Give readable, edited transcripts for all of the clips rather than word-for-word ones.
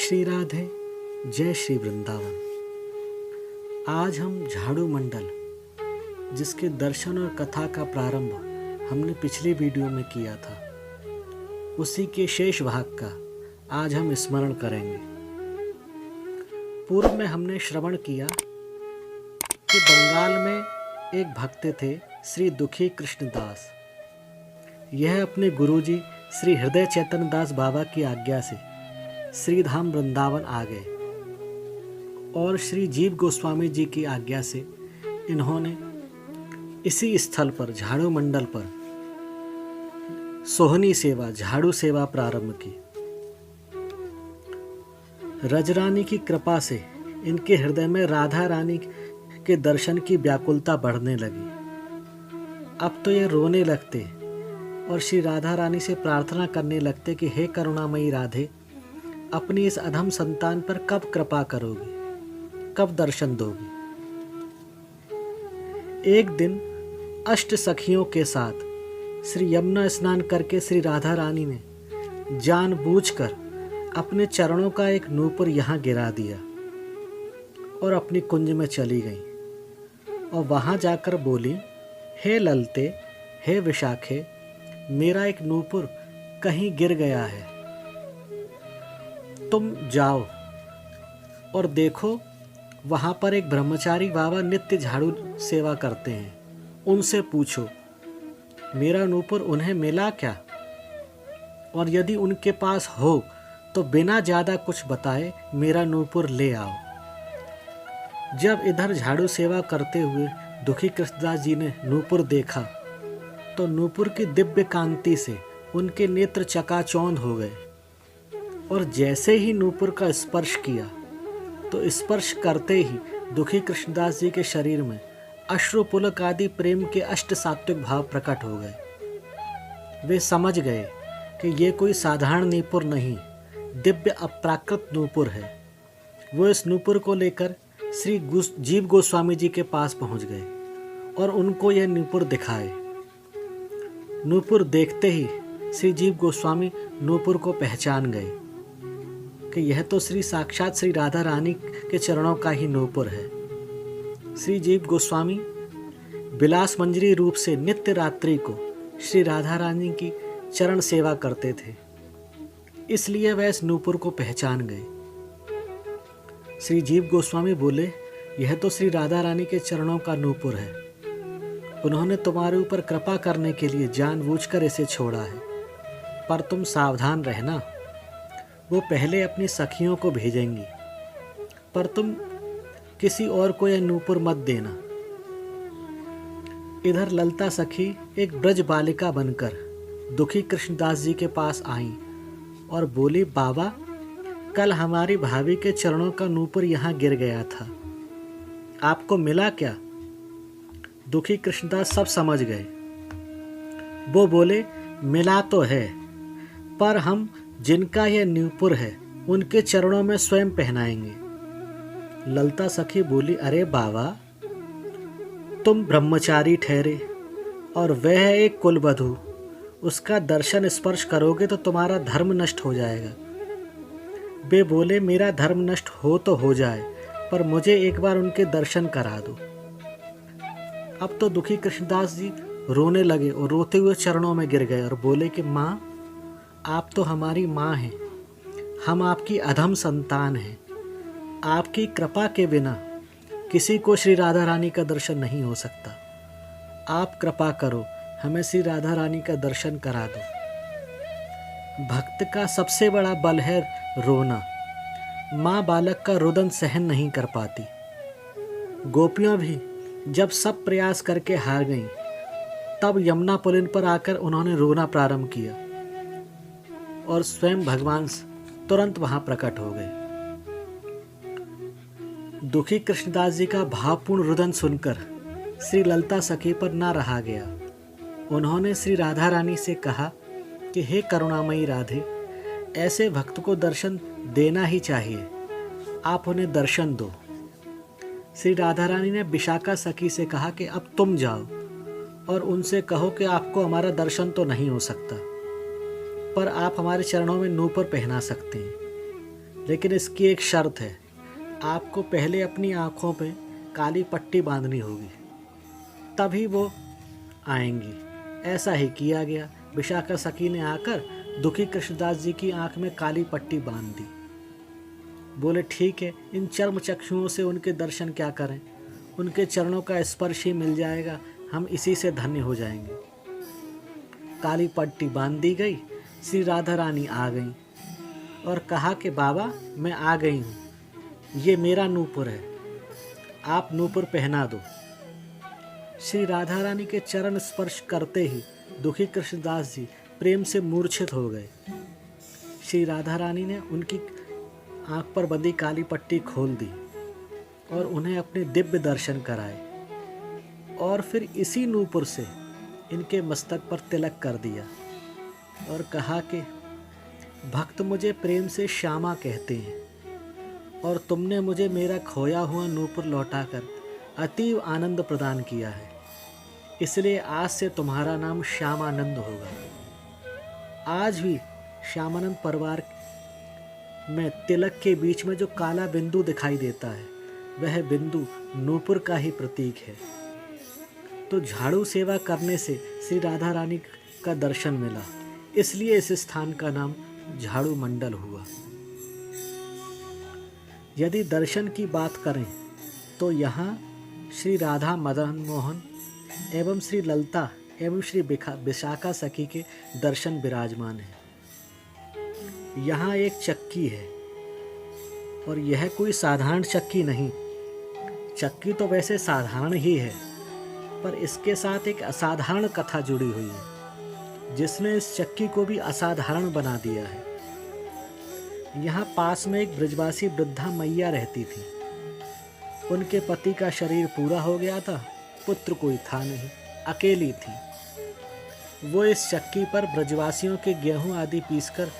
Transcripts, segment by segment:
श्री राधे, जय श्री वृंदावन। आज हम झाड़ू मंडल, जिसके दर्शन और कथा का प्रारंभ हमने पिछली वीडियो में किया था, उसी के शेष भाग का आज हम स्मरण करेंगे। पूर्व में हमने श्रवण किया कि बंगाल में एक भक्त थे श्री दुखी कृष्णदास। यह अपने गुरुजी श्री हृदय चैतन्य दास बाबा की आज्ञा से श्री धाम वृंदावन आ गए और श्री जीव गोस्वामी जी की आज्ञा से इन्होंने इसी स्थल पर झाड़ू मंडल पर सोहनी सेवा, झाड़ू सेवा प्रारंभ की। रजरानी की कृपा से इनके हृदय में राधा रानी के दर्शन की व्याकुलता बढ़ने लगी। अब तो ये रोने लगते और श्री राधा रानी से प्रार्थना करने लगते कि हे करुणामयी राधे, अपनी इस अधम संतान पर कब कृपा करोगी, कब दर्शन दोगी। एक दिन अष्ट सखियों के साथ श्री यमुना स्नान करके श्री राधा रानी ने जानबूझकर अपने चरणों का एक नूपुर यहाँ गिरा दिया और अपनी कुंज में चली गई और वहां जाकर बोली, हे ललते, हे विशाखे, मेरा एक नूपुर कहीं गिर गया है, तुम जाओ और देखो, वहां पर एक ब्रह्मचारी बाबा नित्य झाड़ू सेवा करते हैं, उनसे पूछो मेरा नूपुर उन्हें मिला क्या, और यदि उनके पास हो तो बिना ज़्यादा कुछ बताए मेरा नूपुर ले आओ। जब इधर झाड़ू सेवा करते हुए दुखी कृष्णदास जी ने नूपुर देखा तो नूपुर की दिव्य कांति से उनके नेत्र चकाचौंध हो गए और जैसे ही नूपुर का स्पर्श किया तो स्पर्श करते ही दुखी कृष्णदास जी के शरीर में अश्रुपुलक आदि प्रेम के अष्ट सात्विक भाव प्रकट हो गए। वे समझ गए कि ये कोई साधारण नूपुर नहीं, दिव्य अप्राकृत नूपुर है। वो इस नूपुर को लेकर श्री जीव गोस्वामी जी के पास पहुंच गए और उनको यह नूपुर दिखाए। नूपुर देखते ही श्री जीव गोस्वामी नूपुर को पहचान गए कि यह तो साक्षात श्री राधा रानी के चरणों का ही नूपुर है। श्री जीव गोस्वामी विलास मंजरी रूप से नित्य रात्रि को श्री राधा रानी की चरण सेवा करते थे, इसलिए वह इस नूपुर को पहचान गए। श्री जीव गोस्वामी बोले, यह तो श्री राधा रानी के चरणों का नूपुर है, उन्होंने तुम्हारे ऊपर कृपा करने के लिए जानबूझकर इसे छोड़ा है, पर तुम सावधान रहना, वो पहले अपनी सखियों को भेजेंगी, पर तुम किसी और को यह नूपुर मत देना। इधर ललता सखी एक ब्रज बालिका बनकर दुखी कृष्णदास जी के पास आई और बोली, बाबा, कल हमारी भाभी के चरणों का नूपुर यहाँ गिर गया था, आपको मिला क्या? दुखी कृष्णदास सब समझ गए। वो बोले, मिला तो है, पर हम जिनका यह नूपुर है उनके चरणों में स्वयं पहनाएंगे। ललता सखी बोली, अरे बाबा, तुम ब्रह्मचारी ठहरे और वह है एक कुलवधू, उसका दर्शन स्पर्श करोगे तो तुम्हारा धर्म नष्ट हो जाएगा। वे बोले, मेरा धर्म नष्ट हो तो हो जाए, पर मुझे एक बार उनके दर्शन करा दो। अब तो दुखी कृष्णदास जी रोने लगे और रोते हुए चरणों में गिर गए और बोले कि माँ, आप तो हमारी माँ हैं, हम आपकी अधम संतान हैं, आपकी कृपा के बिना किसी को श्री राधा रानी का दर्शन नहीं हो सकता। आप कृपा करो, हमें श्री राधा रानी का दर्शन करा दो। भक्त का सबसे बड़ा बल है रोना। माँ बालक का रुदन सहन नहीं कर पाती। गोपियाँ भी जब सब प्रयास करके हार गईं, तब यमुना पुलिन पर आकर उन्होंने रोना प्रारंभ किया और स्वयं भगवान तुरंत वहां प्रकट हो गए। दुखी कृष्णदास जी का भावपूर्ण रुदन सुनकर श्री ललता सखी पर ना रहा गया। उन्होंने श्री राधा रानी से कहा कि हे करुणामयी राधे, ऐसे भक्त को दर्शन देना ही चाहिए, आप उन्हें दर्शन दो। श्री राधा रानी ने विशाखा सखी से कहा कि अब तुम जाओ और उनसे कहो कि आपको हमारा दर्शन तो नहीं हो सकता, पर आप हमारे चरणों में नूपुर पहना सकते हैं। लेकिन इसकी एक शर्त है, आपको पहले अपनी आँखों पे काली पट्टी बांधनी होगी, तभी वो आएंगी। ऐसा ही किया गया। विशाखा सखी ने आकर दुखी कृष्णदास जी की आंख में काली पट्टी बांध दी। बोले ठीक है, इन चर्म चक्षुओं से उनके दर्शन क्या करें, उनके चरणों का स्पर्श ही मिल जाएगा, हम इसी से धन्य हो जाएंगे। काली पट्टी बांध दी गई। श्री राधा रानी आ गईं और कहा कि बाबा मैं आ गई हूँ, ये मेरा नूपुर है, आप नूपुर पहना दो। श्री राधा रानी के चरण स्पर्श करते ही दुखी कृष्णदास जी प्रेम से मूर्छित हो गए। श्री राधा रानी ने उनकी आंख पर बंधी काली पट्टी खोल दी और उन्हें अपने दिव्य दर्शन कराए, और फिर इसी नूपुर से इनके मस्तक पर तिलक कर दिया और कहा कि भक्त मुझे प्रेम से श्यामा कहते हैं और तुमने मुझे मेरा खोया हुआ नूपुर लौटाकर अतीव आनंद प्रदान किया है, इसलिए आज से तुम्हारा नाम श्यामानंद होगा। आज भी श्यामानंद परिवार में तिलक के बीच में जो काला बिंदु दिखाई देता है, वह बिंदु नूपुर का ही प्रतीक है। तो झाड़ू सेवा करने से श्री राधा रानी का दर्शन मिला, इसलिए इस स्थान का नाम झाड़ू मंडल हुआ। यदि दर्शन की बात करें तो यहाँ श्री राधा मदन मोहन एवं श्री ललिता एवं श्री विशाखा सखी के दर्शन विराजमान हैं। यहाँ एक चक्की है और यह कोई साधारण चक्की नहीं। चक्की तो वैसे साधारण ही है, पर इसके साथ एक असाधारण कथा जुड़ी हुई है, जिसने इस चक्की को भी असाधारण बना दिया है। यहाँ पास में एक ब्रजवासी वृद्धा मैया रहती थी। उनके पति का शरीर पूरा हो गया था, पुत्र कोई था नहीं, अकेली थी। वो इस चक्की पर ब्रजवासियों के गेहूं आदि पीसकर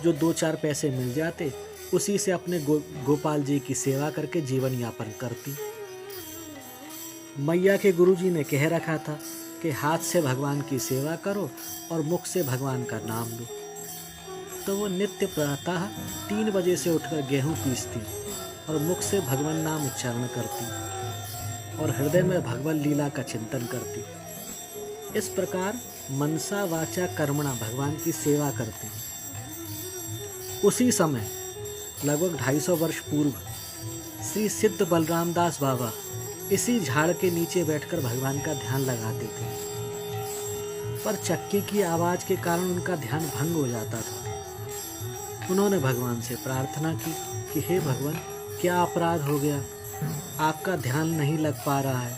जो 2-4 पैसे मिल जाते, उसी से अपने गोपाल जी की सेवा करके जीवन यापन करती। मैया के गुरुजी ने कह रखा था कि हाथ से भगवान की सेवा करो और मुख से भगवान का नाम लो। तो वो नित्य प्रातः 3 बजे से उठकर गेहूं पीसती और मुख से भगवान नाम उच्चारण करती और हृदय में भगवान लीला का चिंतन करती। इस प्रकार मनसा वाचा कर्मणा भगवान की सेवा करती। उसी समय लगभग 250 वर्ष पूर्व श्री सिद्ध बलराम दास बाबा इसी झाड़ के नीचे बैठकर भगवान का ध्यान लगाते थे, पर चक्की की आवाज़ के कारण उनका ध्यान भंग हो जाता था। उन्होंने भगवान से प्रार्थना की कि हे भगवान, क्या अपराध हो गया, आपका ध्यान नहीं लग पा रहा है।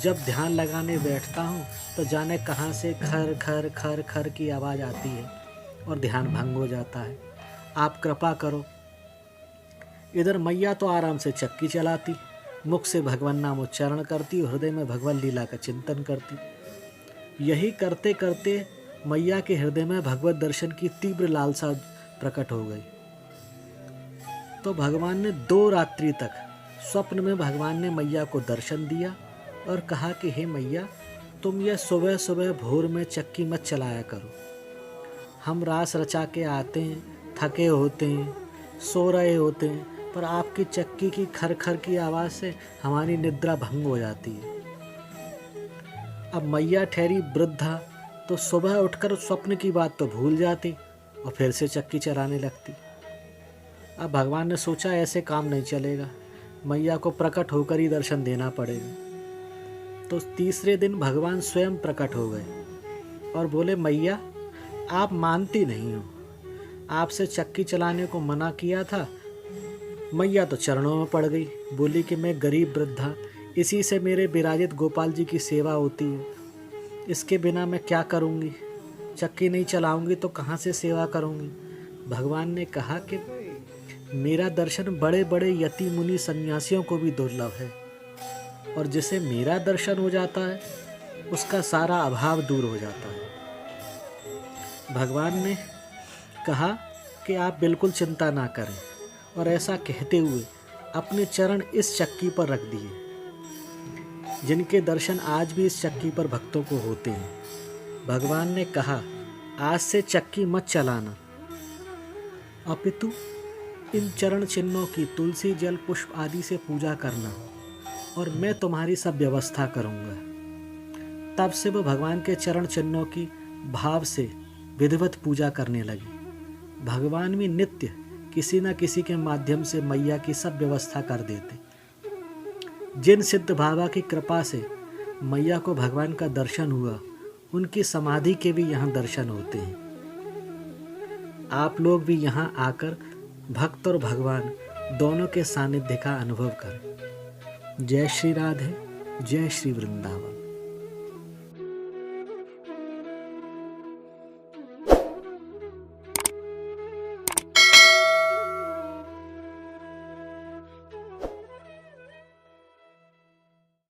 जब ध्यान लगाने बैठता हूँ तो जाने कहाँ से खर खर खर खर की आवाज़ आती है और ध्यान भंग हो जाता है, आप कृपा करो। इधर मैया तो आराम से चक्की चलाती, मुख से भगवान नाम उच्चारण करती और हृदय में भगवान लीला का चिंतन करती। यही करते करते मैया के हृदय में भगवत दर्शन की तीव्र लालसा प्रकट हो गई। तो भगवान ने 2 रात्रि तक स्वप्न में भगवान ने मैया को दर्शन दिया और कहा कि हे मैया, तुम यह सुबह सुबह भोर में चक्की मत चलाया करो। हम रास रचा के आते हैं, थके होते हैं, सो रहे होते हैं, पर आपकी चक्की की खर खर की आवाज़ से हमारी निद्रा भंग हो जाती है। अब मैया ठहरी वृद्धा, तो सुबह उठकर स्वप्न की बात तो भूल जाती और फिर से चक्की चलाने लगती। अब भगवान ने सोचा ऐसे काम नहीं चलेगा, मैया को प्रकट होकर ही दर्शन देना पड़ेगा। तो तीसरे दिन भगवान स्वयं प्रकट हो गए और बोले, मैया आप मानती नहीं हो, आपसे चक्की चलाने को मना किया था। मैया तो चरणों में पड़ गई, बोली कि मैं गरीब वृद्धा, इसी से मेरे विराजित गोपाल जी की सेवा होती है, इसके बिना मैं क्या करूँगी, चक्की नहीं चलाऊंगी तो कहाँ से सेवा करूँगी। भगवान ने कहा कि मेरा दर्शन बड़े बड़े यति मुनि सन्यासियों को भी दुर्लभ है, और जिसे मेरा दर्शन हो जाता है उसका सारा अभाव दूर हो जाता है। भगवान ने कहा कि आप बिल्कुल चिंता ना करें, और ऐसा कहते हुए अपने चरण इस चक्की पर रख दिए, जिनके दर्शन आज भी इस चक्की पर भक्तों को होते हैं। भगवान ने कहा, आज से चक्की मत चलाना, अपितु इन चरण चिन्हों की तुलसी जल पुष्प आदि से पूजा करना और मैं तुम्हारी सब व्यवस्था करूँगा। तब से वो भगवान के चरण चिन्हों की भाव से विधिवत पूजा करने लगी। भगवान भी नित्य किसी न किसी के माध्यम से मैया की सब व्यवस्था कर देते। जिन सिद्ध बाबा की कृपा से मैया को भगवान का दर्शन हुआ, उनकी समाधि के भी यहाँ दर्शन होते हैं। आप लोग भी यहाँ आकर भक्त और भगवान दोनों के सानिध्य का अनुभव करें। जय श्री राधे, जय श्री वृंदावन।